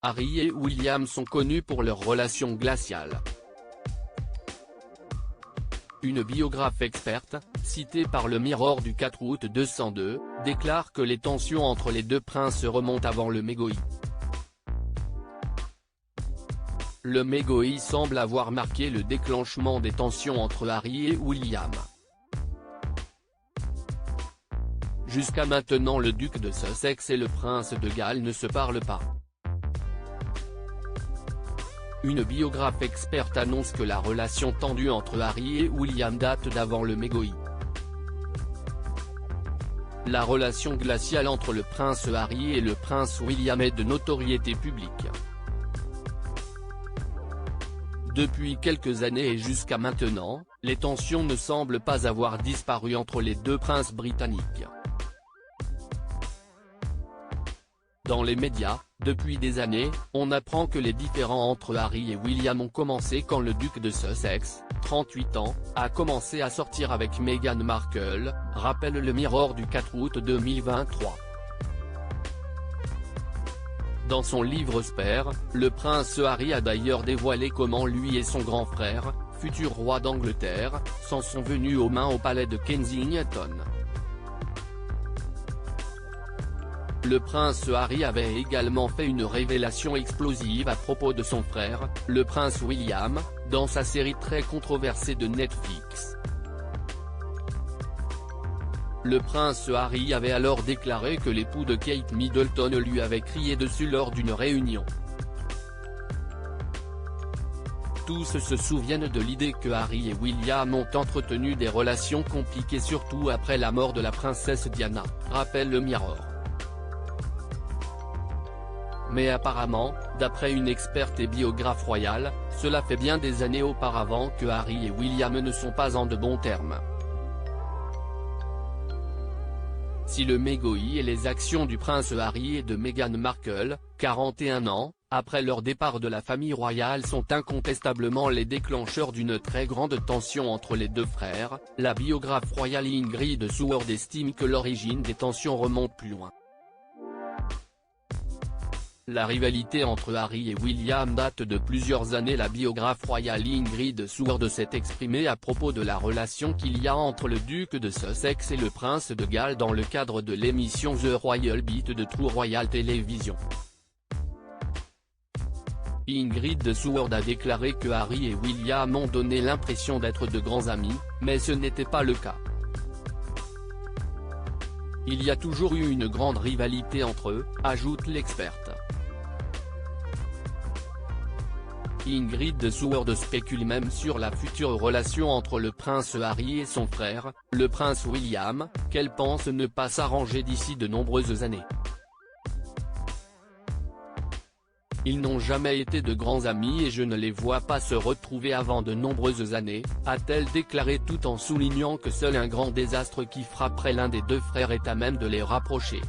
Harry et William sont connus pour leur relation glaciale. Une biographe experte, citée par le Mirror du 4 août 202, déclare que les tensions entre les deux princes remontent avant le Megoï. Le Megoï semble avoir marqué le déclenchement des tensions entre Harry et William. Jusqu'à maintenant, le duc de Sussex et le prince de Galles ne se parlent pas. Une biographe experte annonce que la relation tendue entre Harry et William date d'avant le Megoï. La relation glaciale entre le prince Harry et le prince William est de notoriété publique. Depuis quelques années et jusqu'à maintenant, les tensions ne semblent pas avoir disparu entre les deux princes britanniques. Dans les médias, depuis des années, on apprend que les différends entre Harry et William ont commencé quand le duc de Sussex, 38 ans, a commencé à sortir avec Meghan Markle, rappelle le Mirror du 4 août 2023. Dans son livre Spare, le prince Harry a d'ailleurs dévoilé comment lui et son grand frère, futur roi d'Angleterre, s'en sont venus aux mains au palais de Kensington. Le prince Harry avait également fait une révélation explosive à propos de son frère, le prince William, dans sa série très controversée de Netflix. Le prince Harry avait alors déclaré que l'époux de Kate Middleton lui avait crié dessus lors d'une réunion. Tous se souviennent de l'idée que Harry et William ont entretenu des relations compliquées surtout après la mort de la princesse Diana, rappelle le Mirror. Mais apparemment, d'après une experte et biographe royale, cela fait bien des années auparavant que Harry et William ne sont pas en de bons termes. Si le Megoï et les actions du prince Harry et de Meghan Markle, 41 ans, après leur départ de la famille royale sont incontestablement les déclencheurs d'une très grande tension entre les deux frères, la biographe royale Ingrid Seward estime que l'origine des tensions remonte plus loin. La rivalité entre Harry et William date de plusieurs années. La biographe royale Ingrid Seward s'est exprimée à propos de la relation qu'il y a entre le duc de Sussex et le prince de Galles dans le cadre de l'émission The Royal Beat de True Royal Television. Ingrid Seward a déclaré que Harry et William ont donné l'impression d'être de grands amis, mais ce n'était pas le cas. Il y a toujours eu une grande rivalité entre eux, ajoute l'experte. Ingrid Seward spécule même sur la future relation entre le prince Harry et son frère, le prince William, qu'elle pense ne pas s'arranger d'ici de nombreuses années. Ils n'ont jamais été de grands amis et je ne les vois pas se retrouver avant de nombreuses années, a-t-elle déclaré tout en soulignant que seul un grand désastre qui frapperait l'un des deux frères est à même de les rapprocher.